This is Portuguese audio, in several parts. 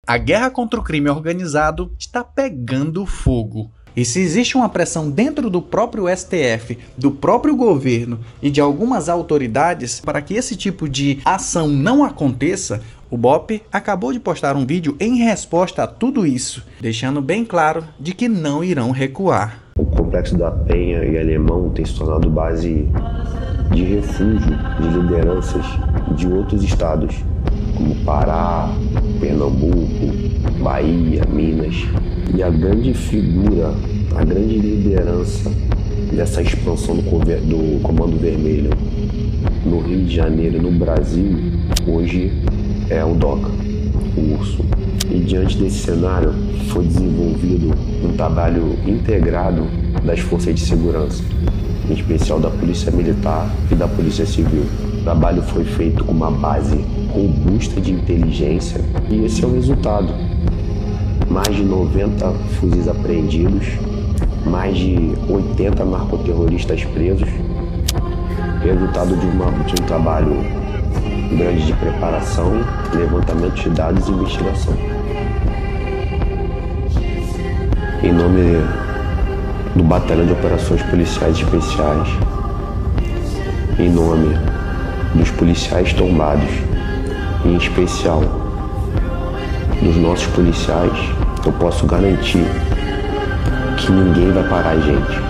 A guerra contra o crime organizado está pegando fogo. E se existe uma pressão dentro do próprio STF, do próprio governo e de algumas autoridades para que esse tipo de ação não aconteça, o BOPE acabou de postar um vídeo em resposta a tudo isso, deixando bem claro de que não irão recuar. O Complexo da Penha e Alemão tem se tornado base de refúgio de lideranças de outros estados, como Pará, Pernambuco, Bahia, Minas. E a grande figura, a grande liderança dessa expansão do Comando Vermelho no Rio de Janeiro e no Brasil, hoje é o DOCA, o Urso. E diante desse cenário, foi desenvolvido um trabalho integrado das forças de segurança, em especial da Polícia Militar e da Polícia Civil. O trabalho foi feito com uma base robusta de inteligência e esse é o resultado. Mais de 90 fuzis apreendidos, mais de 80 narcoterroristas presos, resultado de um trabalho grande de preparação, levantamento de dados e investigação. Em nome do Batalhão de Operações Policiais Especiais, em nome dos policiais tombados, em especial dos nossos policiais, eu posso garantir que ninguém vai parar a gente.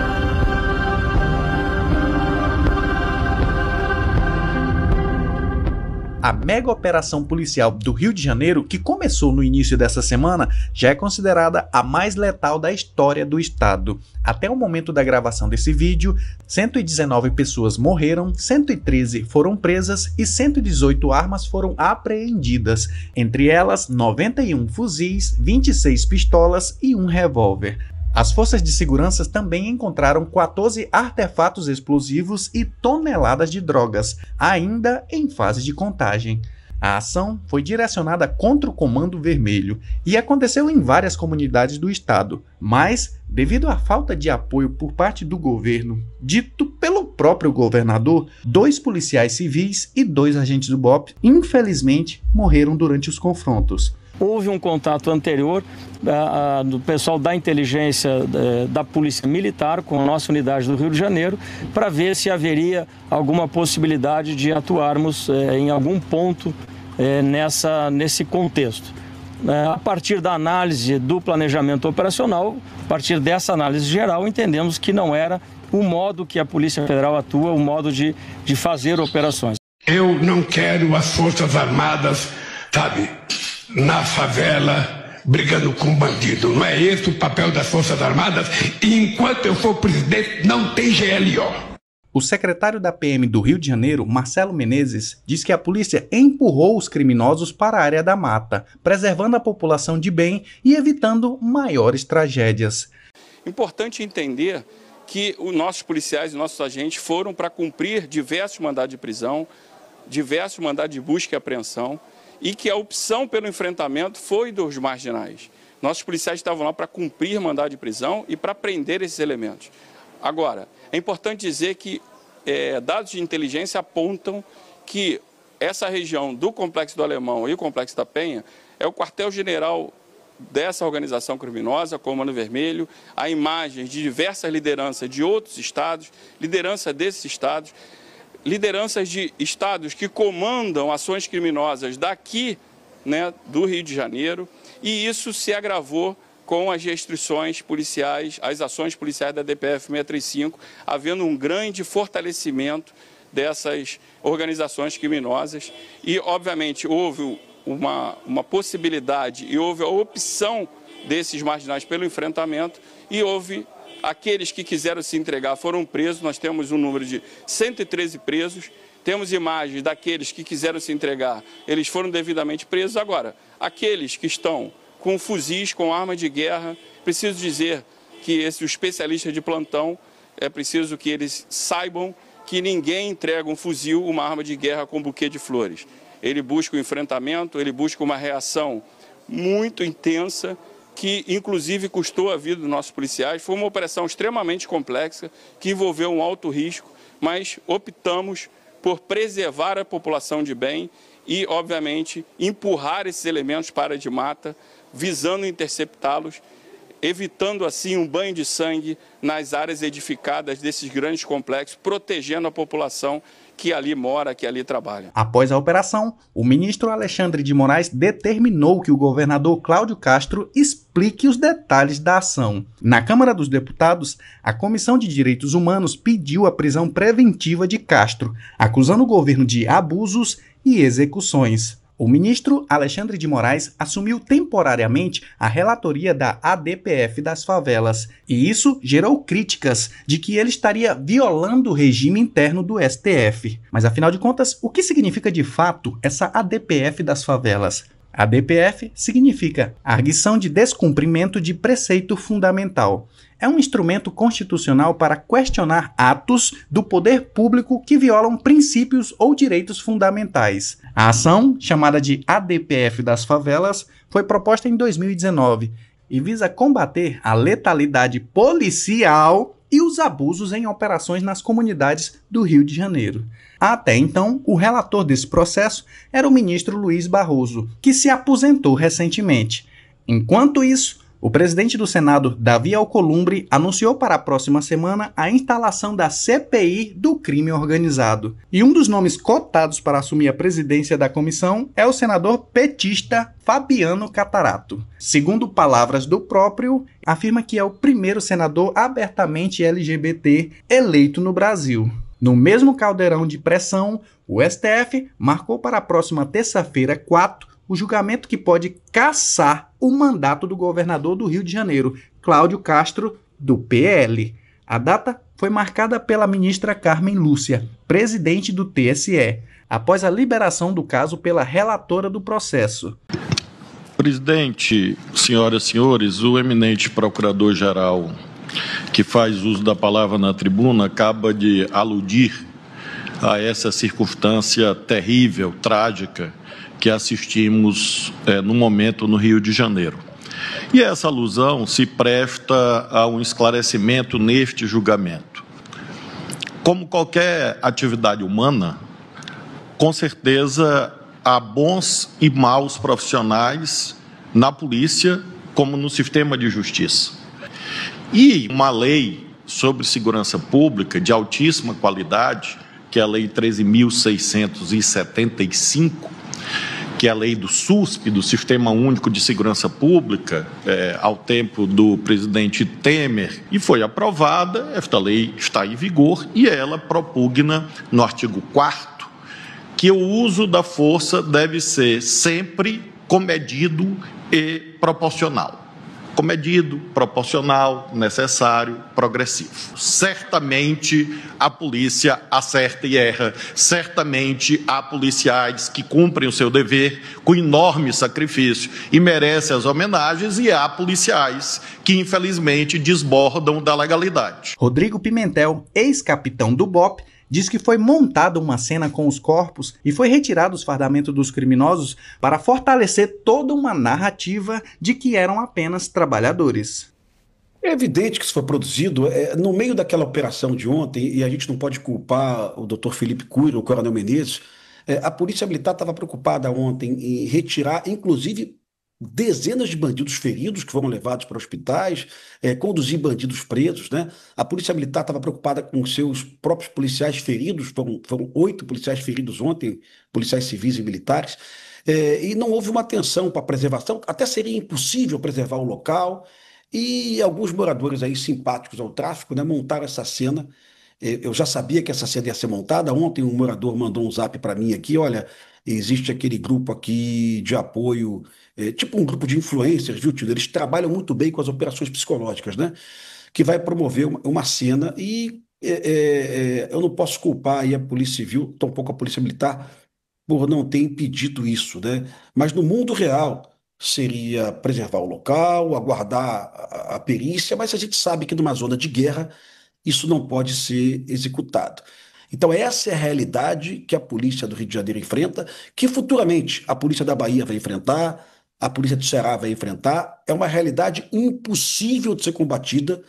A mega operação policial do Rio de Janeiro, que começou no início dessa semana, já é considerada a mais letal da história do estado. Até o momento da gravação desse vídeo, 119 pessoas morreram, 113 foram presas e 118 armas foram apreendidas, entre elas 91 fuzis, 26 pistolas e um revólver. As forças de segurança também encontraram 14 artefatos explosivos e toneladas de drogas, ainda em fase de contagem. A ação foi direcionada contra o Comando Vermelho e aconteceu em várias comunidades do estado, mas, devido à falta de apoio por parte do governo, dito pelo próprio governador, 2 policiais civis e 2 agentes do BOPE, infelizmente, morreram durante os confrontos. Houve um contato anterior do pessoal da inteligência da Polícia Militar com a nossa unidade do Rio de Janeiro para ver se haveria alguma possibilidade de atuarmos em algum ponto nesse contexto. A partir da análise do planejamento operacional, a partir dessa análise geral, entendemos que não era o modo que a Polícia Federal atua, o modo de fazer operações. Eu não quero as Forças Armadas, sabe, na favela, brigando com bandido. Não é esse o papel das Forças Armadas. E enquanto eu for presidente, não tem GLO. O secretário da PM do Rio de Janeiro, Marcelo Menezes, diz que a polícia empurrou os criminosos para a área da mata, preservando a população de bem e evitando maiores tragédias. Importante entender que os nossos policiais e nossos agentes foram para cumprir diversos mandados de prisão, diversos mandados de busca e apreensão, e que a opção pelo enfrentamento foi dos marginais. Nossos policiais estavam lá para cumprir mandado de prisão e para prender esses elementos. Agora, é importante dizer que dados de inteligência apontam que essa região do Complexo do Alemão e o Complexo da Penha é o quartel-general dessa organização criminosa, Comando Vermelho. Há imagens de diversas lideranças de outros estados, liderança desses estados, lideranças de estados que comandam ações criminosas daqui, do Rio de Janeiro, e isso se agravou com as restrições policiais, as ações policiais da DPF 635, havendo um grande fortalecimento dessas organizações criminosas e, obviamente, houve uma possibilidade e houve a opção desses marginais pelo enfrentamento e houve aqueles que quiseram se entregar foram presos. Nós temos um número de 113 presos, temos imagens daqueles que quiseram se entregar, eles foram devidamente presos. Agora, aqueles que estão com fuzis, com armas de guerra, preciso dizer que os especialistas de plantão, é preciso que eles saibam que ninguém entrega um fuzil, uma arma de guerra com um buquê de flores. Ele busca o enfrentamento, ele busca uma reação muito intensa, que inclusive custou a vida dos nossos policiais. Foi uma operação extremamente complexa, que envolveu um alto risco, mas optamos por preservar a população de bem e, obviamente, empurrar esses elementos para a área de mata, visando interceptá-los, evitando assim um banho de sangue nas áreas edificadas desses grandes complexos, protegendo a população que ali mora, que ali trabalha. Após a operação, o ministro Alexandre de Moraes determinou que o governador Cláudio Castro explique os detalhes da ação. Na Câmara dos Deputados, a Comissão de Direitos Humanos pediu a prisão preventiva de Castro, acusando o governo de abusos e execuções. O ministro Alexandre de Moraes assumiu temporariamente a relatoria da ADPF das favelas, e isso gerou críticas de que ele estaria violando o regime interno do STF. Mas afinal de contas, o que significa de fato essa ADPF das favelas? ADPF significa Arguição de Descumprimento de Preceito Fundamental. É um instrumento constitucional para questionar atos do poder público que violam princípios ou direitos fundamentais. A ação, chamada de ADPF das favelas, foi proposta em 2019 e visa combater a letalidade policial e os abusos em operações nas comunidades do Rio de Janeiro. Até então, o relator desse processo era o ministro Luiz Barroso, que se aposentou recentemente. Enquanto isso, o presidente do Senado, Davi Alcolumbre, anunciou para a próxima semana a instalação da CPI do crime organizado. E um dos nomes cotados para assumir a presidência da comissão é o senador petista Fabiano Catarato. Segundo palavras do próprio, afirma que é o primeiro senador abertamente LGBT eleito no Brasil. No mesmo caldeirão de pressão, o STF marcou para a próxima terça-feira, 4, o julgamento que pode cassar o mandato do governador do Rio de Janeiro, Cláudio Castro, do PL. A data foi marcada pela ministra Carmen Lúcia, presidente do TSE, após a liberação do caso pela relatora do processo. Presidente, senhoras e senhores, o eminente procurador-geral que faz uso da palavra na tribuna acaba de aludir a essa circunstância terrível, trágica, que assistimos no momento no Rio de Janeiro. E essa alusão se presta a um esclarecimento neste julgamento. Como qualquer atividade humana, com certeza há bons e maus profissionais na polícia, como no sistema de justiça. E uma lei sobre segurança pública de altíssima qualidade, que é a Lei 13.675, que é a lei do SUSP, do Sistema Único de Segurança Pública, ao tempo do presidente Temer, e foi aprovada. Esta lei está em vigor e ela propugna, no artigo 4º, que o uso da força deve ser sempre comedido e proporcional. Comedido, proporcional, necessário, progressivo. Certamente a polícia acerta e erra, certamente há policiais que cumprem o seu dever com enorme sacrifício e merecem as homenagens, e há policiais que infelizmente desbordam da legalidade. Rodrigo Pimentel, ex-capitão do BOPE, diz que foi montada uma cena com os corpos e foi retirado os fardamentos dos criminosos para fortalecer toda uma narrativa de que eram apenas trabalhadores. É evidente que isso foi produzido no meio daquela operação de ontem, e a gente não pode culpar o Dr. Felipe Cuiro, o Coronel Menezes. A Polícia Militar estava preocupada ontem em retirar, inclusive, dezenas de bandidos feridos que foram levados para hospitais, conduzir bandidos presos, né? A Polícia Militar estava preocupada com seus próprios policiais feridos, foram 8 policiais feridos ontem, policiais civis e militares, e não houve uma atenção para a preservação. Até seria impossível preservar o local, e alguns moradores aí simpáticos ao tráfico, né, montaram essa cena. Eu já sabia que essa cena ia ser montada. Ontem um morador mandou um zap para mim aqui: olha, existe aquele grupo aqui de apoio, tipo um grupo de influencers, viu, tio? Eles trabalham muito bem com as operações psicológicas, né? Que vai promover uma cena, e eu não posso culpar aí a Polícia Civil, tampouco a Polícia Militar, por não ter impedido isso, né? Mas no mundo real seria preservar o local, aguardar a perícia, mas a gente sabe que numa zona de guerra isso não pode ser executado. Então essa é a realidade que a polícia do Rio de Janeiro enfrenta, que futuramente a polícia da Bahia vai enfrentar, a polícia do Ceará vai enfrentar. É uma realidade impossível de ser combatida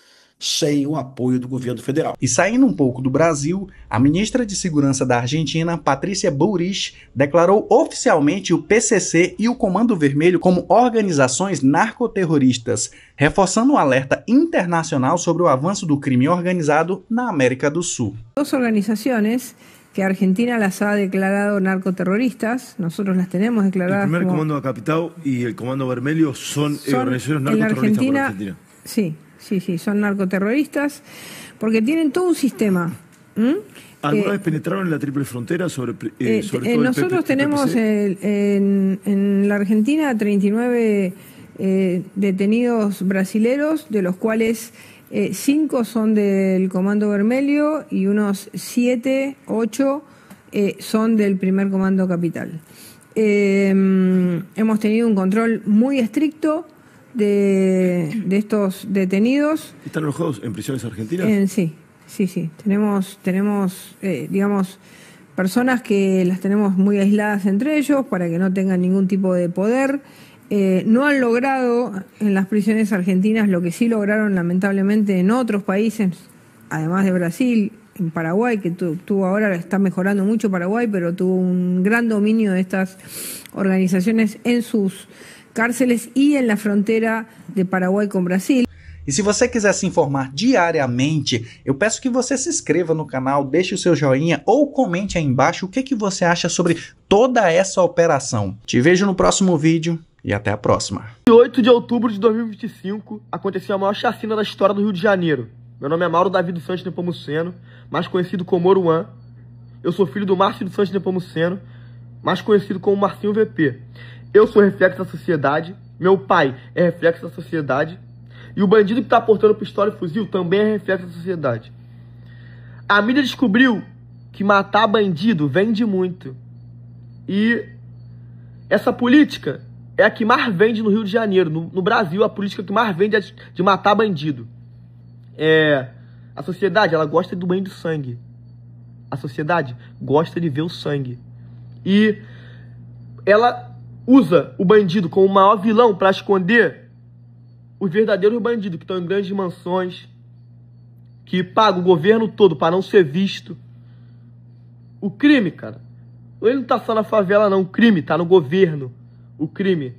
sem o apoio do governo federal. E saindo um pouco do Brasil, a ministra de Segurança da Argentina, Patrícia Bullrich, declarou oficialmente o PCC e o Comando Vermelho como organizações narcoterroristas, reforçando um alerta internacional sobre o avanço do crime organizado na América do Sul. Dos organizaciones que Argentina las ha declarado narcoterroristas, nosotros las tenemos declaradas. El primer como... Comando Capital y el Comando Vermelho son organizaciones narcoterroristas Argentina, por Argentina. Sí, son narcoterroristas porque tienen todo un sistema. ¿Alguna vez penetraron en la triple frontera sobre todo nosotros tenemos en la Argentina 39 detenidos brasileros, de los cuales 5 son del Comando Vermelho y unos 7, 8 son del primer Comando Capital. Hemos tenido un control muy estricto de estos detenidos. ¿Están alojados en prisiones argentinas? Sí. Tenemos digamos, personas que las tenemos muy aisladas entre ellos para que no tengan ningún tipo de poder. No han logrado en las prisiones argentinas lo que sí lograron lamentablemente en otros países, además de Brasil, en Paraguay, que tuvo ahora, está mejorando mucho Paraguay, pero tuvo un gran dominio de estas organizaciones en sus cárceles e en la frontera de Paraguai com Brasil. E se você quiser se informar diariamente, eu peço que você se inscreva no canal, deixe o seu joinha ou comente aí embaixo o que você acha sobre toda essa operação. Te vejo no próximo vídeo e até a próxima. 8 de outubro de 2025 aconteceu a maior chacina da história do Rio de Janeiro. Meu nome é Mauro Davi dos Santos Nepomuceno, mais conhecido como Oruan. Eu sou filho do Márcio dos Santos Nepomuceno, mais conhecido como Marcinho VP. Eu sou reflexo da sociedade, meu pai é reflexo da sociedade, e o bandido que está portando pistola e fuzil também é reflexo da sociedade. A mídia descobriu que matar bandido vende muito. E essa política é a que mais vende no Rio de Janeiro. No Brasil, a política que mais vende é de matar bandido. A sociedade, ela gosta do banho de sangue. A sociedade gosta de ver o sangue. E ela usa o bandido como o maior vilão para esconder os verdadeiros bandidos que estão em grandes mansões, que pagam o governo todo para não ser visto. O crime, cara, ele não tá só na favela não, o crime tá no governo, o crime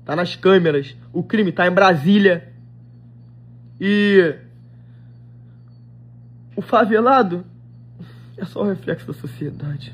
tá nas câmeras, o crime tá em Brasília. E o favelado é só o reflexo da sociedade.